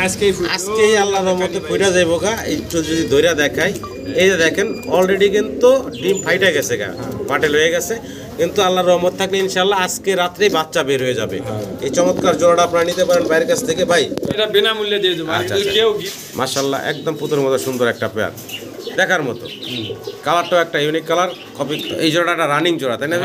আজকেই আল্লাহর রহমতে ফুইটা যাইব গা। একটু যদি ধইরা দেখাই, এই যে দেখেন অলরেডি কিন্তু ডিম ফাইটা গেছে গা, পাটেল হয়ে গেছে, কিন্তু আল্লাহর রহমত থাকলে ইনশাআল্লাহ আজকে রাত্রেই বাচ্চা বের হয়ে যাবে। এই চমৎকার জোড়াটা আপনারা নিতে পারেন বাইরের কাছ থেকে ভাই, এটা বিনামূল্যে দিয়ে দেবো। মাশাআল্লাহ একদম পুতুর মতো সুন্দর একটা পেয়ার, দেখার মতো। কালারটাও একটা ইউনিক কালার। কপি এই জোড়াটা রানিং জোড়া, তাই না?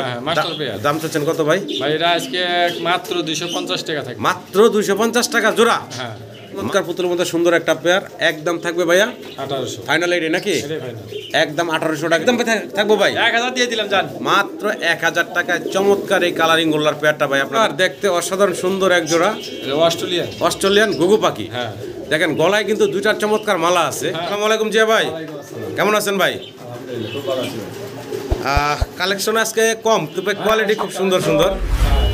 দাম চাচ্ছেন কত ভাই? ভাই এটা আজকে মাত্র 250 টাকা থাকবে। মাত্র 250 টাকা জোড়া। হ্যাঁ, চমৎকার পুতুলের মতো সুন্দর একটা পেয়ার, একদম থাকবে ভাইয়া 1800 ফাইনাল এডি নাকি? এটাই ফাইনাল, একদম 1800 টাকা একদম থাকবো ভাই। 1000 দিয়ে দিলাম জান, মাত্র 1000 টাকায় চমৎকার এই কালারিং গোল্লার পেয়ারটা ভাই আপনার দেখতে অসাধারণ সুন্দর এক জোড়া অস্ট্রেলিয়ান ঘুঘু পাখি। হ্যাঁ, দেখেন গলায় কিন্তু দুইটার চমৎকার মালা আছে। আসসালামু আলাইকুম জিয়া ভাই, কেমন আছেন ভাই? কালেকশন আজকে কম, তবে কোয়ালিটি খুব সুন্দর সুন্দর।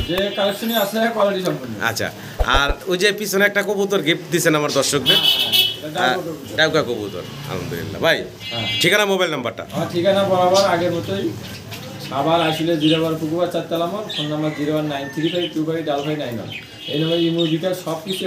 যে কালেকশনই আছে কোয়ালিটি সম্পূর্ণ। আচ্ছা, আর ওই যে পিছনে একটা কবুতর গিফট দিয়েছেন আমার দর্শকদের, ডাউকা কবুতর, আলহামদুলিল্লাহ ভাই। ঠিকানা মোবাইল নাম্বারটা? ঠিকানা বরাবর আগের মতোই, আবার আসলে 0 পুকুর 4 তলা, আমার ফোন নাম্বার 01935255591। এই নম্বর ইমো বিকাশ সব কিছু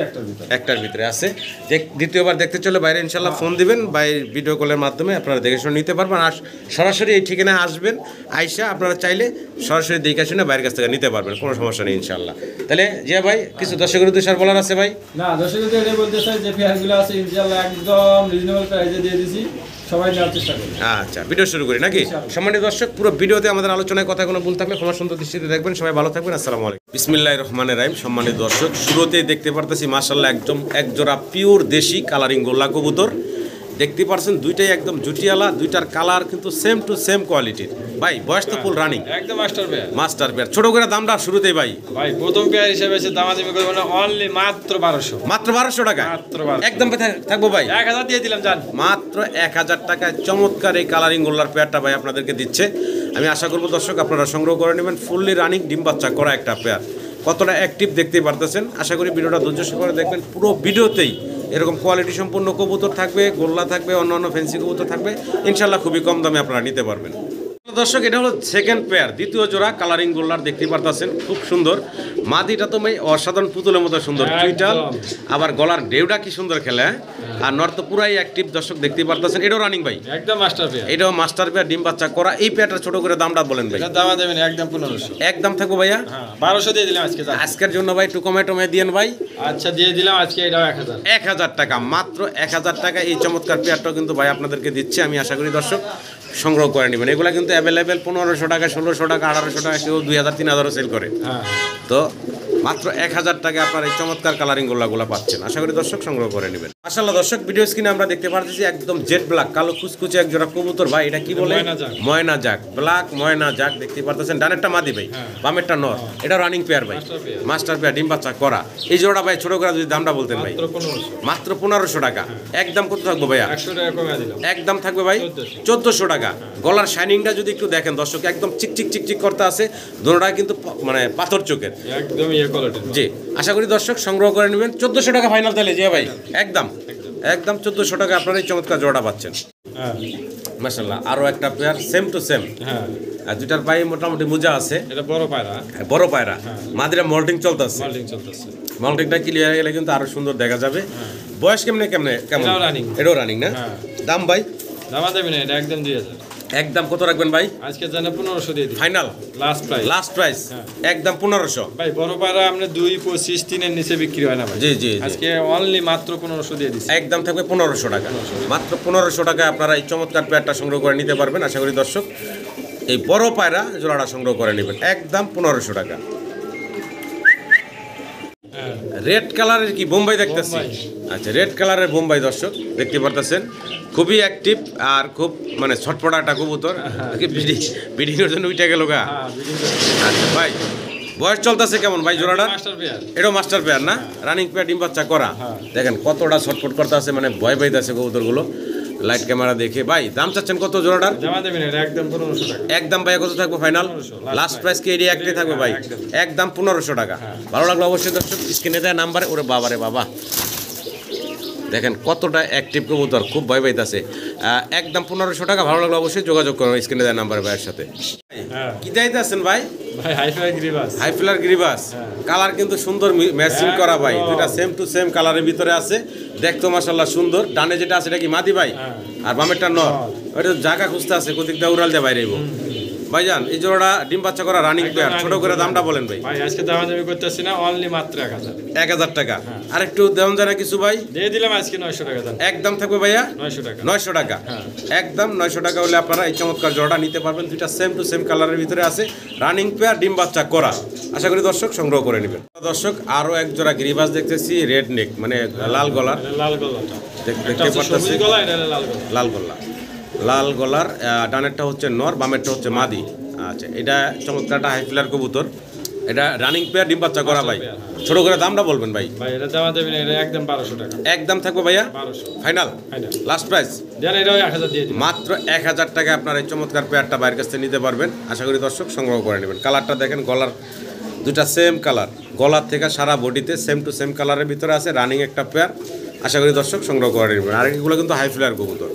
একটার ভিতরে আছে। যে দ্বিতীয়বার দেখতে চলে বাইরে ইনশাল্লাহ ফোন দিবেন, বাইরে ভিডিও কলের মাধ্যমে আপনারা দেখে শুনে নিতে পারবেন। আর সরাসরি এই ঠিকানায় আসবেন, আইসা আপনারা চাইলে সরাসরি দেখে শুনে বাইরের কাছ থেকে নিতে পারবেন, কোনো সমস্যা নেই ইনশাল্লাহ। তাহলে জিয়া ভাই কিছু দর্শকের উদ্দেশ্যে আর বলার আছে ভাই? না, দর্শকদের এটাই বলতে চাই যে পেয়ারগুলো আছে ইনশাল্লাহ একদম রিজনেবল প্রাইসে দিয়ে দিছি, সবাই নেওয়ার চেষ্টা করি। আচ্ছা, ভিডিও শুরু করি নাকি? সম্মানিত দর্শক, পুরো ভিডিওতে আমাদের আলোচনায় কথা কোনো ভুল থাকলে ক্ষমা সুন্দর দৃষ্টিতে দেখবেন। সবাই ভালো থাকবেন। আসসালামু আলাইকুম। বিসমিল্লাহির রহমানির রহিম। সম্মানিত দর্শক, শুরুতেই দেখতে পারতেছি মাশাআল্লাহ একদম এক জোড়া পিওর দেশি কালারিং গোল্লা কবুতর দেখতে পারছেন। দুইটাই একদম জুটিয়ালা, দুইটার কালার কিন্তু সেম টু সেম কোয়ালিটির। ভাই বয়স তো ফুল রানিং, একদম মাস্টার পেয়ার। ছোট করে দামটা শুরুতেই ভাই প্রথম পেয়ার হিসেবে এসে দামাদামি করব না, অনলি মাত্র 1200, মাত্র 1200 টাকা মাত্র 1200 একদম থাকবো ভাই। 1000 দিয়ে দিলাম জান, মাত্র 1000 টাকায় চমৎকার এই কালারিং গোল্লার পেয়ারটা ভাই আপনাদেরকে দিচ্ছে। আমি আশা করবো দর্শক আপনারা সংগ্রহ করে নেবেন। ফুললি রানিং ডিম বাচ্চা করা একটা পেয়ার, কতটা অ্যাক্টিভ দেখতেই পারতেছেন। আশা করি ভিডিওটা ধৈর্য সহকারে দেখবেন। পুরো ভিডিওতেই এরকম কোয়ালিটি সম্পূর্ণ কবুতর থাকবে, গোল্লা থাকবে, অন্যান্য ফ্যান্সি কবুতর থাকবে ইনশাল্লাহ। খুবই কম দামে আপনারা নিতে পারবেন। দর্শক, এটা হলো সেকেন্ড পেয়ার, দ্বিতীয় জোড়া কালারিং গোল্লার দেখতে পারতেছেন, খুব সুন্দর। মাদিটা তো ভাই অসাধারণ পুতুলের মতো সুন্দর, চুইটাল, আবার গলার ডেউটা কি সুন্দর খেলে। আর নর তো পুরাই অ্যাক্টিভ দর্শক দেখতে পারতেছেন। এটাও রানিং ভাই, একদম মাস্টার পেয়ার। এটাও মাস্টার পেয়ার, ডিম বাচ্চা করা। এই পেয়ারটা ছোট করে দামটা বলেন ভাই। দাম দেবেন একদম 1500, একদম থাকবো ভাইয়া 1200 দিয়ে দিলাম আজকের জন্য ভাই। একটু কমে টমে দিয়েন ভাই। আচ্ছা, দিয়ে দিলাম আজকে এটাও 1000 টাকা, মাত্র 1000 টাকা এই চমৎকার পেয়ারটাও কিন্তু ভাই আপনাদেরকে দিচ্ছে। আমি আশা করি দর্শক সংগ্রহ করে নেবেন। এগুলো কিন্তু অ্যাভেলেবেল 1500 টাকা, 1600 টাকা, 1800 টাকা, কেউ 2000 3000 সেল করে। তো মাত্র 1000 টাকা আপনার এই চমৎকার কালারিং গোল্লাগুলো পাচ্ছেন। আশা করি দর্শক সংগ্রহ করে নেবেন। মাশাআল্লাহ দর্শক, ভিডিও স্ক্রিনে আমরা দেখতে পাচ্ছি একদম জেড ব্ল্যাক কালো কুচকুচে এক জোড়া কবুতর ভাই। এটা কি বলে? ময়না জাক, ব্ল্যাক ময়না জাক দেখতে পাচ্ছেন। ডানেরটা মাদি ভাই, বামেরটা নর। এটা রানিং পেয়ার ভাই, মাস্টার পেয়ার, ডিম বাচ্চা করা। এই জোড়া ভাই ছোট করে যদি দামটা বলতেন ভাই। মাত্র 1500 টাকা একদম। কত থাকবো ভাইয়া? 100 টাকা কমে দিলাম, একদম থাকবে ভাই 1400 টাকা। গলার শাইনিংটা যদি একটু দেখেন দর্শক, একদম চিকচিক চিকচিক করতে আছে। দুটোটা কিন্তু মানে পাথর চোখের, একদম জি। আশা করি দর্শক সংগ্রহ করে নেবেন। 1400 টাকা ফাইনাল তাহলে জি ভাই, একদম একদম 1400 টাকা আপনারা এই চমৎকার জোড়া পাচ্ছেন। মাশাআল্লাহ, আরো একটা পেয়ার সেম টু সেম। আর দুটার পায়ে মোটামুটি মোজা আছে। এটা বড় পায়রা, মাদিরা মল্টিং চলতেছে। মল্টিংটা ক্লিয়ার হয়ে গেলে কিন্তু আরো সুন্দর দেখা যাবে। বয়স কেমন? এটাও রানিং না? দাম ভাই? দাম দেবেন এটা একদম 2000। একদম কত রাখবেন ভাই? আজকে জানা 1500 দিয়ে দিই ফাইনাল, লাস্ট প্রাইস একদম 1500 ভাই। বড় পায়রা আমরা 225 3 এর নিচে বিক্রি হয় না ভাই। জি, আজকে অনলি মাত্র 1500 দিয়ে দিচ্ছি। একদম থাকবে 1500 টাকা, মাত্র 1500 টাকায় আপনারা এই চমৎকার পেয়ারটা সংগ্রহ করে নিতে পারবেন। আশা করি দর্শক এই বড় পায়রা জোড়াটা সংগ্রহ করে নেবেন একদম 1500 টাকা। রেড কালারের কি বোম্বাই দেখতেছি? আচ্ছা, রেড কালারের বোম্বাই দর্শক দেখতে পারতেছেন, খুবই অ্যাক্টিভ আর খুব মানে ছটপটা একটা কবুতর। ব্রিডিংয়ের জন্য উইটা গেল গা। আচ্ছা ভাই, বয়স চলতেছে কেমন ভাই জোড়াটা? এটাও মাস্টার পেয়ার না? রানিং পেয়ার, ডিম বাচ্চা করা। দেখেন কতটা ছটপট করতে আছে, মানে ভয় পাইতেছে কবুতরগুলো। লাইট ক্যামেরা দেখে ভাই দাম চাচ্ছেন কত জোড়াটার? একদম 1500 টাকা। একদম ভাই কত থাকবো ফাইনাল? লাস্ট প্রাইস কি এটি একটাই থাকবে ভাই? একদম 1500 টাকা। ভালো লাগলো অবশ্যই দর্শক স্ক্রিনে দেওয়া নাম্বারে। ওরে বাবারে বাবা, দেখেন কতটা অ্যাক্টিভ কবুতর, খুব ভয় পাইতেছে। একদম 1500 টাকা। ভালো লাগলো অবশ্যই যোগাযোগ করুন স্ক্রিনে দেওয়া নাম্বারে ভাইয়ের সাথে। কি দাইতে আছেন ভাই? হাইফ্লার গিরিবাস। হাইফ্লার গিরিবাস কালার কিন্তু সুন্দর ম্যাচিং করা ভাই, দুইটা সেম টু সেম কালারের ভিতরে আছে, দেখতো মাশাআল্লাহ সুন্দর। ডানে যেটা আছে এটা কি মাদি ভাই, আর বামেরটা নর। ওইটা জায়গা খুঁজতে আছে, কোদিক দিয়ে উড়াল দিয়ে বাইরে আইবো। ভাইজান এই জোড়াটা ডিম বাচ্চা করা রানিং পেয়ার, ছোট করে দামটা বলেন ভাই। ভাই আজকে দামাদামি করতেছি না, অনলি মাত্র 1000। 1000 টাকা। আর একটু দেওয়া যায় না কিছু ভাই? দিয়ে দিলাম আজকে 900 টাকা দাম। একদম থাকবে ভাইয়া 900 টাকা। 900 টাকা, একদম 900 টাকা হলে আপনারা এই চমৎকার জোড়াটা নিতে পারবেন। দুইটা সেম টু সেম কালারের ভিতরে আছে, রানিং পেয়ার, ডিম বাচ্চা করা। আশা করি দর্শক সংগ্রহ করে নেবেন। দর্শক আরো এক জোড়া গিরিবাজ দেখতেছি, রেড নেক মানে লাল গলার। লাল গলাটা দেখতে পারতেছি, গলা, এটা লাল গলা। লাল গলা, লাল গলার। ডানেরটা হচ্ছে নর, বামেরটা হচ্ছে মাদি। আচ্ছা, এটা চমৎকারটা হাই ফ্লার কবুতর, এটা রানিং পেয়ার, ডিম বাচ্চা করা ভাই। ছোট করে দামটা বলবেন ভাই। ভাই এটা দাম দেবেন, এটা একদম 1200 টাকা। একদম থাকবে ভাইয়া 1200 ফাইনাল, ফাইনাল লাস্ট প্রাইস। দেন এটা 1000 দিয়ে দিন। মাত্র 1000 টাকা আপনার এই চমৎকার পেয়ারটা বাইরের কাছ থেকে নিতে পারবেন। আশা করি দর্শক সংগ্রহ করে নেবেন। কালারটা দেখেন, গলার দুটা সেম কালার, গলার থেকে সারা বডিতে সেম টু সেম কালারের ভিতরে আছে, রানিং একটা পেয়ার। আশা করি দর্শক সংগ্রহ করে নেবেন। আর এগুলো কিন্তু হাই ফ্লায়ার কবুতর,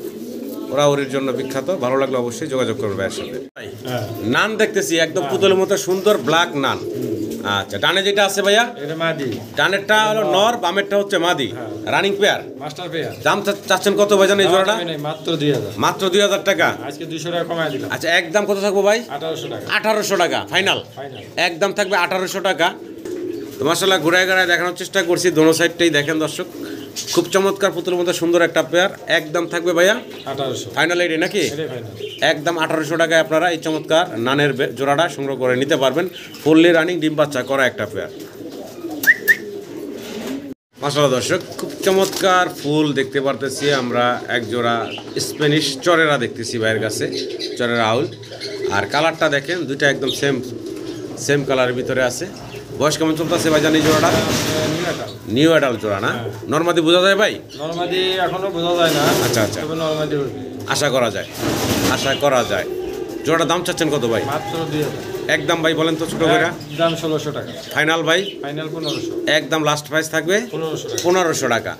ওরা ওরির জন্য বিখ্যাত। ভালো লাগলে অবশ্যই যোগাযোগ করবে ভাইয়ের সাথে। নান দেখতেছি একদম পুতুলের মতো সুন্দর ব্ল্যাক নান। আচ্ছা, ডানে যেটা আছে ভাইয়া এটা মাদি, ডানেরটা হলো নর, বামেরটা হচ্ছে মাদি, রানিং পেয়ার। Master pair. দাম চাচ্ছেন কত ভাইজান এই জোড়াটা? মাত্র 2000। মাত্র 2000 টাকা। আজকে 200 টাকা কমায় দিলাম। আচ্ছা, একদম কত থাকবো ভাই? 1800 টাকা। 1800 টাকা ফাইনাল, ফাইনাল একদম থাকবে 1800 টাকা। তো মাশাআল্লাহ ঘুরায় ঘুরায় দেখানোর চেষ্টা করছি, দোনো সাইডটাই দেখেন দর্শক, খুব চমৎকার পুতুলের মতো সুন্দর একটা পেয়ার। একদম থাকবে ভাইয়া 1800 ফাইনাল, এটি নাকি? এটাই ফাইনাল। একদম 1800 টাকায় আপনারা এই চমৎকার নানের জোড়াটা সংগ্রহ করে নিতে পারবেন। ফুললি রানিং ডিম বাচ্চা করা একটা পেয়ার। মাশাআল্লাহ দর্শক, খুব চমৎকার ফুল দেখতে পারতেছি আমরা। এক জোড়া স্প্যানিশ চরেরা দেখতেছি ভাইয়ের কাছে, চরেরা আউল। আর কালারটা দেখেন, দুইটা একদম সেম সেম কালারের ভিতরে আছে। বয়স কেমন চলতেছে ভাইজান এই জোড়াটা? নিউ অ্যাডাল্ট জোড়া না? নরমাদি বোঝা যায় ভাই? নরমাদি এখনো বোঝা যায় না। আচ্ছা আচ্ছা, তবে নরমাদি আশা করা যায়, আশা করা যায়। জোড়াটা দাম চাচ্ছেন কত ভাই? মাত্র 2000। একদম ভাই বলেন তো ছোট করে। দাম 1600 টাকা। ফাইনাল ভাই? ফাইনাল 1500। একদম লাস্ট প্রাইস থাকবে 1500 টাকা। 1500 টাকা।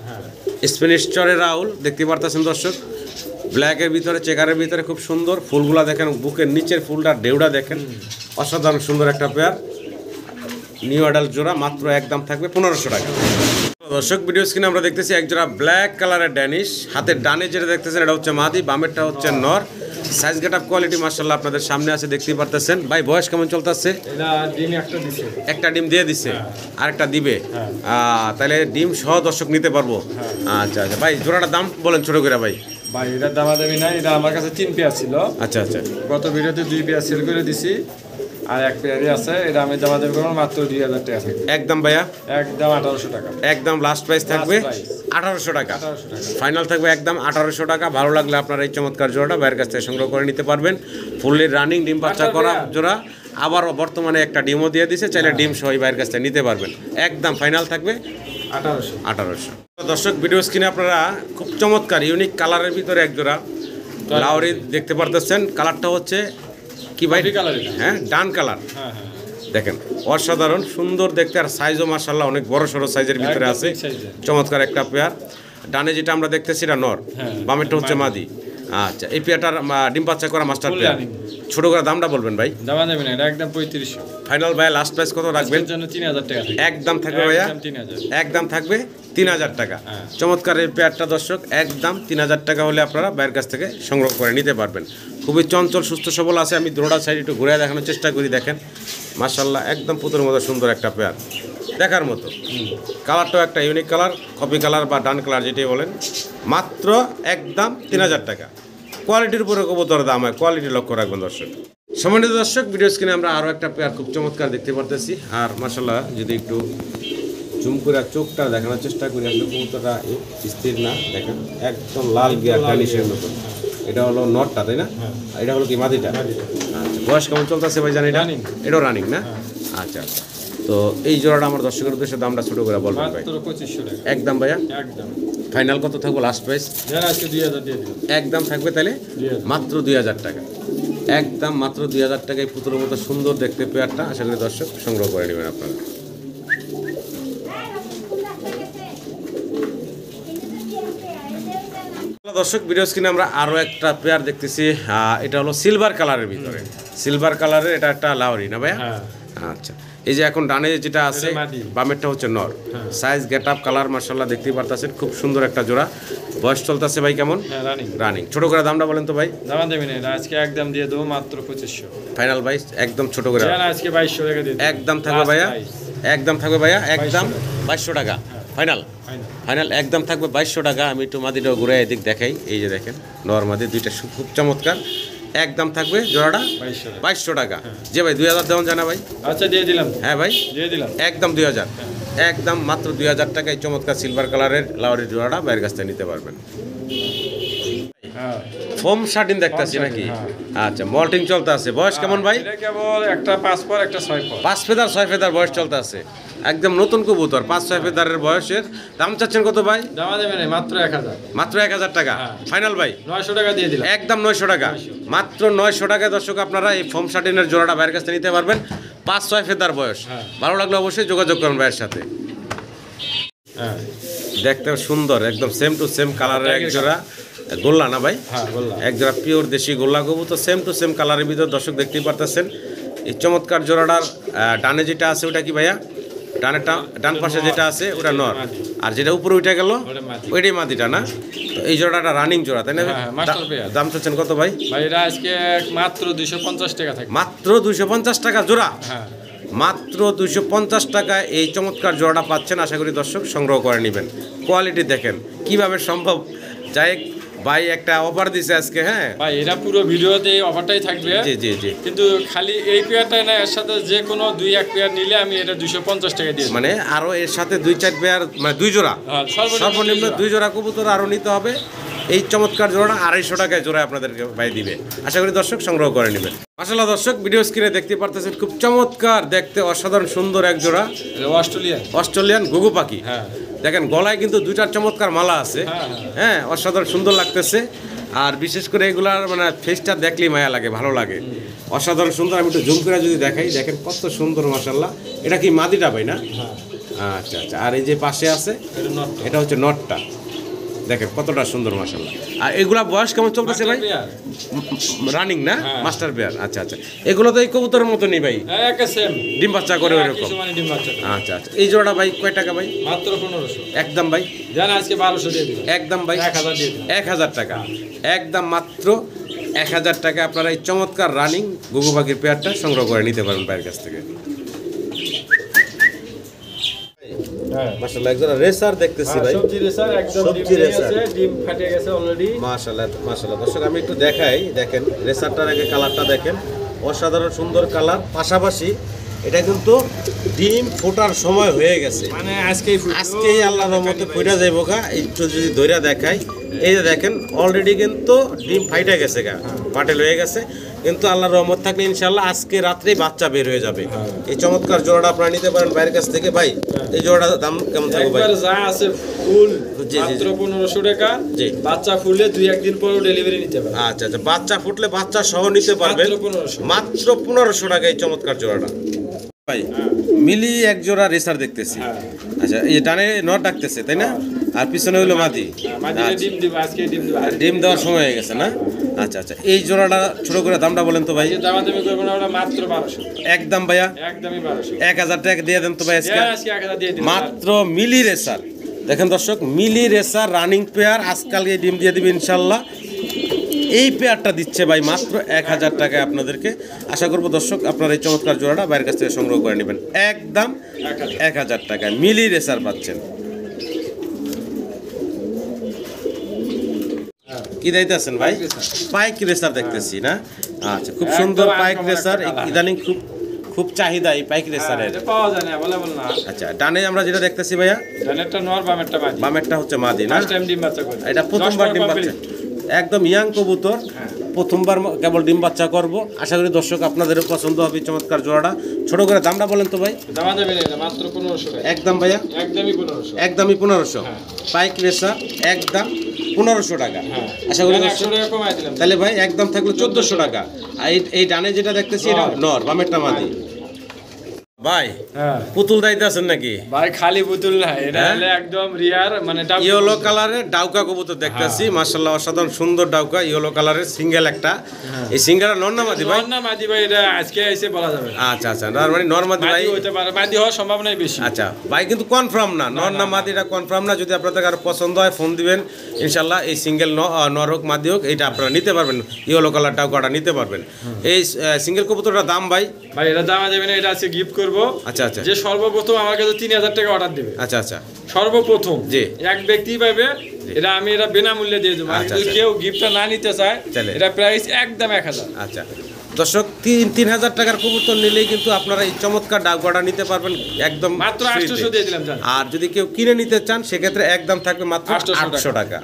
স্প্যানিশ চরের রাউল দেখতে পারতেছেন দর্শক, ব্ল্যাকের ভিতরে চেকারের ভিতরে খুব সুন্দর। ফুলগুলা দেখেন, বুকের নিচের ফুলটা ডেউড়া দেখেন, অসাধারণ সুন্দর একটা পেয়ার। নিউ অ্যাডাল্ট জোড়া, মাত্র একদম থাকবে 1500 টাকা। দর্শক ভিডিও স্ক্রিনে আমরা দেখতেছি এক জোড়া ব্ল্যাক কালারের ড্যানিশ। হাতের ডানে যেটা দেখতেছেন এটা হচ্ছে মাদি, বামেরটা হচ্ছে নর। সাইজ গেট আপ কোয়ালিটি মাশাআল্লাহ আপনাদের সামনে আছে, দেখতেই পারতেছেন। ভাই বয়স কেমন চলতেছে? এটা ডিম একটা দিছে। একটা ডিম দিয়ে দিছে, আরেকটা দিবে। তাহলে ডিম সহ দর্শক নিতে পারবো। আচ্ছা আচ্ছা ভাই, জোড়াটার দাম বলেন ছোট করে ভাই। ভাই এটার দামাদামি নাই, এটা আমার কাছে 3 পেয়ার ছিল। আচ্ছা আচ্ছা, গত ভিডিওতে 2 পেয়ার সেল করে দিছি, আর 1 পেয়ারই আছে। এটা আমি দামাদামি করব মাত্র 2000 টাকা থেকে। একদম ভাইয়া? একদম 1800 টাকা। একদম লাস্ট প্রাইস থাকবে Last price 1800 টাকা। 1800 টাকা ফাইনাল থাকবে একদম 1800 টাকা। ভালো লাগলে আপনারা এই চমৎকার জোড়াটা ভাইয়ের কাছ থেকে সংগ্রহ করে নিতে পারবেন। ফুললি রানিং ডিম বাচ্চা করা জোড়া, আবার বর্তমানে একটা ডিমও দিয়ে দিছে, চাইলে ডিম সহ ভাইয়ের কাছ থেকে নিতে পারবেন। একদম ফাইনাল থাকবে 1800। দর্শক ভিডিও স্ক্রিনে আপনারা খুব চমৎকার ইউনিক কালারের ভিতরে এক জোড়া লাউরি দেখতে পারতেছেন। কালারটা হচ্ছে কি ভাই? হ্যাঁ, ডান কালার। হ্যাঁ হ্যাঁ, দেখেন অসাধারণ সুন্দর দেখতে, আর সাইজও মাশাআল্লাহ অনেক বড় সড়ো সাইজের ভিতরে আছে। চমৎকার একটা পেয়ার। ডানে যেটা আমরা দেখতেছি এটা নর, বামেরটা হচ্ছে মাদি। আচ্ছা, এই পেয়ারটার ডিম বাচ্চা করা মাস্টার পেয়ার। ছোট করে দামটা বলবেন ভাই। দামা দেবেন এটা একদম 3500। ফাইনাল ভাই, লাস্ট প্রাইস কত রাখবেন? জন্য 3000 টাকা। একদম থাকবে ভাইয়া 3000। একদম থাকবে 3000 টাকা। চমৎকার এই পেয়ারটা দর্শক, একদম 3000 টাকা হলে আপনারা ভাইয়ের কাছ থেকে সংগ্রহ করে নিতে পারবেন। খুবই চঞ্চল সুস্থ সবল আছে। আমি দোড়া সাইড একটু ঘুরে দেখানোর চেষ্টা করি। দেখেন মাশাআল্লাহ, একদম পুতুলের মতো সুন্দর একটা পেয়ার, দেখার মতো। কালারটাও একটা ইউনিক কালার, কপি কালার বা ডান কালার যেটাই বলেন। মাত্র একদম 3000 টাকা। কোয়ালিটির উপরে কবুতরের দাম হয়, কোয়ালিটি লক্ষ্য রাখবেন দর্শক। সম্মানিত দর্শক, ভিডিও স্ক্রিনে আমরা আরও একটা পেয়ার খুব চমৎকার দেখতে পারতেছি। আর মাশাআল্লাহ যদি একটু জুম করে চোখটা দেখানোর চেষ্টা করি, আসলে কবুতরটা স্থির না, দেখেন একদম লাল গিয়ার টানিশের মতন। এটা হলো নটটা, তাই না? এটা হলো কি মাদিটা? আচ্ছা, বয়স কেমন চলতেছে ভাই জানি? এটাও রানিং না? আচ্ছা আচ্ছা, তো এই জোড়াটা আমার দর্শকের উদ্দেশ্যে দামটা ছোট করে বলবেন ভাই। মাত্র 2500 টাকা। একদম ভাইয়া? একদম ফাইনাল কত থাকবো লাস্ট প্রাইস? আজকে 2000 দিয়ে দিলাম। একদম থাকবে তাহলে মাত্র 2000 টাকা। একদম মাত্র 2000 টাকায় পুতুলের মতো সুন্দর দেখতে পেয়ারটা আশা করি দর্শক সংগ্রহ করে নেবেন আপনারা। দর্শক ভিডিও স্ক্রিনে আমরা আরও একটা পেয়ার দেখতেছি। এটা হলো সিলভার কালারের ভিতরে, সিলভার কালারের। এটা একটা লাউরি না ভাইয়া? আচ্ছা, এই যে এখন ডানে যেটা আছে এটা মাদি। বামেরটা হচ্ছে নর। সাইজ গেট আপ কালার মাশাআল্লাহ দেখতেই পারতেছেন, খুব সুন্দর একটা জোড়া। বয়স চলতেছে ভাই কেমন? হ্যাঁ রানিং। রানিং। ছোট করে দামটা বলেন তো ভাই। দাম দেবেন এটা আজকে একদম দিয়ে দেবো মাত্র 2500। ফাইনাল ভাই একদম ছোট করে জান আজকে 2200 টাকা দিয়ে দেব। একদম থাকবে ভাইয়া, একদম থাকবে ভাইয়া, একদম 2200 টাকা ফাইনাল। ফাইনাল। ফাইনাল একদম থাকবে 2200 টাকা। আমি একটু মাদিটাও ঘুরে এদিক দেখাই। এই যে দেখেন নর মাদি দুইটা খুব চমৎকার। একদম থাকবে জোড়াটা 2200 টাকা। যে ভাই 2000 দেওয়া যায় না ভাই? আচ্ছা দিয়ে দিলাম। হ্যাঁ ভাই দিয়ে দিলাম। একদম 2000, একদম মাত্র 2000 টাকায় চমৎকার সিলভার কালারের লাউরি জোড়াটা বাইরের কাছ থেকে নিতে পারবেন। হ্যাঁ ফোম শার্টিন দেখতেছি নাকি? আচ্ছা মল্টিং চলতে আছে। বয়স কেমন ভাই? এটা কেবল একটা 5 পর একটা 6 পর। 5 ফেদার 6 ফেদার বয়স চলতে আছে। একদম নতুন কবুতর 5-6 ফেদারের বয়সের। দাম চাচ্ছেন কত ভাই? দাম দেবেন মাত্র 1000। মাত্র 1000 টাকা ফাইনাল ভাই। 900 টাকা দিয়ে দিলাম। একদম 900 টাকা, মাত্র 900 টাকায় দর্শক আপনারা এই ফোম শার্টিনের জোড়াটা বাইরের কাছ থেকে নিতে পারবেন। 5-6 ফেদার বয়স। ভালো লাগলে অবশ্যই যোগাযোগ করুন ভাইয়ের সাথে। হ্যাঁ দেখতে সুন্দর একদম সেম টু সেম কালারের এক জোড়া গোল্লা না ভাই? হ্যাঁ বললাম। এক জোড়া পিওর দেশি গোল্লা কবুতর সেম টু সেম কালারের ভিতর দর্শক দেখতেই পারতেছেন। এই চমৎকার জোড়াটার ডানে যেটা আছে ওটা কি ভাইয়া? ডান পাশে যেটা আছে ওটা নর, আর যেটা উপরে উঠে গেল ওইটাই মাদিটা না? তো এই জোড়াটা রানিং জোড়া তাই না? Master pair. দাম চাচ্ছেন কত ভাই? ভাই এটা আজকে মাত্র 250 টাকা থাকে। মাত্র 250 টাকা জোড়া। হ্যাঁ মাত্র 250 টাকায় এই চমৎকার জোড়াটা পাচ্ছেন। আশা করি দর্শক সংগ্রহ করে নেবেন। কোয়ালিটি দেখেন কিভাবে সম্ভব। যাই ভাই একটা অফার দিছে আজকে। হ্যাঁ ভাই এটা পুরো ভিডিওতে অফারটাই থাকবে। জি জি জি। কিন্তু খালি এই পেয়ারটাই না, এর সাথে যে কোনো 2-1 পেয়ার নিলে আমি এটা 250 টাকা দিয়ে দেব। মানে আরো এর সাথে 2-4 পেয়ার মানে 2 জোড়া হ্যাঁ, সর্বনিম্ন 2 জোড়া কবুতর আরো নিতে হবে। এই চমৎকার জোড়াটা 250 টাকায় জোড়া আপনাদেরকে ভাই দিবে। আশা করি দর্শক সংগ্রহ করে নেবেন। মাশাআল্লাহ দর্শক ভিডিও স্ক্রিনে দেখতে পারতেছেন খুব চমৎকার দেখতে অসাধারণ সুন্দর এক জোড়া অস্ট্রেলিয়ান ঘুঘু পাখি। হ্যাঁ দেখেন গলায় কিন্তু 2টা চমৎকার মালা আছে। হ্যাঁ অসাধারণ সুন্দর লাগতেছে। আর বিশেষ করে এগুলার মানে ফেসটা দেখলেই মায়া লাগে, ভালো লাগে, অসাধারণ সুন্দর। আমি একটু জুম করে যদি দেখাই, দেখেন কত সুন্দর মাশাআল্লাহ। এটা কি মাদিটা ভাই না? আচ্ছা আচ্ছা। আর এই যে পাশে আছে এটা হচ্ছে নটটা। দেখেন কতটা সুন্দর মাশাআল্লাহ। আর এগুলা বয়স কেমন চলতেছে ভাই? রানিং না? Master pair. আচ্ছা আচ্ছা। এগুলো তো এই কবুতরের মতো নেই ভাই? হ্যাঁ একটা সেম ডিম বাচ্চা করে ওইরকম। ডিম বাচ্চা। আচ্ছা আচ্ছা। এই জোড়াটা ভাই কয় টাকা ভাই? মাত্র 1500। একদম ভাই জান আজকে 1200 দিয়ে দিলাম। একদম ভাই 1000 দিয়ে দিলাম। 1000 টাকা একদম মাত্র 1000 টাকা আপনারা এই চমৎকার রানিং ঘুঘু পাখির পেয়ারটা সংগ্রহ করে নিতে পারেন ভাইয়ের কাছ থেকে। হ্যাঁ মাশাআল্লাহ একজোড়া রেসার দেখতেছি ভাই। সবজি রেসার একদম সবজি রেসার। ডিম ফাটে গেছে অলরেডি। মাশাআল্লাহ মাশাআল্লাহ। দর্শক আমি একটু দেখাই, দেখেন রেসারটার আগে কালারটা দেখেন, অসাধারণ সুন্দর কালার। পাশাপাশি এটা কিন্তু ডিম ফোটার সময় হয়ে গেছে, মানে আজকেই আল্লাহর রহমতে ফুটা যাইবো গা। একটু যদি ধইরা দেখাই, এই যে দেখেন অলরেডি কিন্তু ডিম ফাইটা গেছে গা, পাটেল হয়ে গেছে। কিন্তু আল্লাহর রহমত থাকলে ইনশাআল্লাহ আজকে রাত্রেই বাচ্চা বের হয়ে যাবে। এই চমৎকার জোড়াটা আপনারা নিতে পারেন বাইরের কাছ থেকে। ভাই এই জোড়াটার দাম কেমন থাকবে ভাই? একবার যা আছে ফুল জি, জি, মাত্র 1500 টাকা। জি। বাচ্চা ফুললে 2-1 দিন পরে ডেলিভারি নিতে পারবে। আচ্ছা আচ্ছা। বাচ্চা ফুটলে বাচ্চা সহ নিতে পারবেন মাত্র 1500। মাত্র 1500 টাকা এই চমৎকার জোড়াটা। ভাই মিলি এক জোড়া রেসার দেখতেছি। আচ্ছা এই ডানে নট ডাকতেছে তাই না? আর পিছনে হলো মাদি। মাদিরে ডিম দিব আজকে, ডিম দিব। ডিম দেওয়ার সময় হয়ে গেছে না? আচ্ছা আচ্ছা। এই জোড়াটা ছোট করে দামটা বলেন তো ভাই। দামাদামি করব না, ওটা মাত্র 1200। একদম ভাইয়া একদমই 1200। 1000 টাকা দিয়ে দেন তো ভাই আজকে। আজকে 1000 দিয়ে দিন। মাত্র মিলি রেসার। দেখেন দর্শক মিলি রেসার রানিং পেয়ার আজকাল এই ডিম দিয়ে দিবে ইনশাল্লাহ। এই পেয়ারটা দিচ্ছে ভাই মাত্র 1000 টাকায় আপনাদেরকে। আশা করবো দর্শক আপনারা এই চমৎকার জোড়াটা বাইরের কাছ থেকে সংগ্রহ করে নেবেন। একদম 1000 টাকায় মিলি রেসার পাচ্ছেন। কি দিতেছেন ভাই? পাইক রেসার দেখতেছি না? আচ্ছা খুব সুন্দর পাইক রেসার। ইদানিং খুব চাহিদা এই পাইক রেসারের। এটা পাওয়া যায় না, বলে বল না। আচ্ছা ডানে আমরা যেটা দেখতেছি ভাইয়া, ডানেরটা নর, বামেরটা মাদি। বামেরটা হচ্ছে মাদি না? ফার্স্ট টাইম ডিম বাচ্চা করে। এটা প্রথমবার ডিম বাচ্চা, একদম ইয়াং কবুতর, প্রথমবার কেবল ডিম বাচ্চা করব। আশা করি দর্শক আপনাদেরও পছন্দ হবে চমৎকার জোড়াটা। ছোট করে দামটা বলেন তো ভাই। দামা দেবেন এটা মাত্র 1500 টাকা। একদম ভাইয়া একদমই 1500। একদমই 1500। পাইক রেসার একদম 1500 টাকা। আশা করি 100 টাকা কমাই দিলাম। তাহলে ভাই একদম থাকলো 1400 টাকা। আর এই ডানে যেটা দেখতেছি এটা নর, বামেরটা মাদি। ভাই হ্যাঁ পুতুল দাইতে আছেন নাকি? ভাই খালি পুতুল না, এটা হলো একদম রিয়ার, মানে ইয়েলো কালারের ডাউকা কবুতর দেখতেছি, মাশাআল্লাহ অসাধারণ সুন্দর ডাউকা, ইয়েলো কালারের সিঙ্গেল একটা। এই সিঙ্গেলটা নর না মাদি ভাই? না মাদি ভাই, এটা আজকে এসে বলা যাবে। আচ্ছা আচ্ছা, নর মানে নর মাদি ভাই মাদি হতে পারে, মাদি হওয়ার সম্ভাবনাই বেশি। আচ্ছা ভাই, কিন্তু কনফার্ম না নর না মাদি, এটা কনফার্ম না। যদি আপনাদের কারো পছন্দ হয় ফোন দিবেন, ইনশাআল্লাহ এই সিঙ্গেল নর হোক মাদি হোক এইটা আপনারা নিতে পারবেন, ইয়েলো কালার ডাউকাটা নিতে পারবেন। এই সিঙ্গেল কবুতরটার দাম ভাই? ভাই এটা দাম যাবে না, এটা আছে গিফট করবো। আচ্ছা আচ্ছা, যে সর্বপ্রথম আমার কাছে 3000 টাকা অর্ডার দেবে, আচ্ছা আচ্ছা, সর্বপ্রথম জি এক ব্যক্তি পাবে, এটা আমি এটা বিনামূল্যে দিয়ে দেবো। আর আচ্ছা, যদি আচ্ছা। কেউ গিফটটা না নিতে চায়, তাহলে? এটা প্রাইস একদম 1000। আচ্ছা দর্শক, 3000 টাকার কবুতর নিলেই কিন্তু আপনারা এই চমৎকার ডাউকাটা নিতে পারবেন একদম মাত্র free তে। 800 দিয়ে দিলাম জান। আর যদি কেউ কিনে নিতে চান সেক্ষেত্রে একদম থাকবে মাত্র 800 800 টাকা।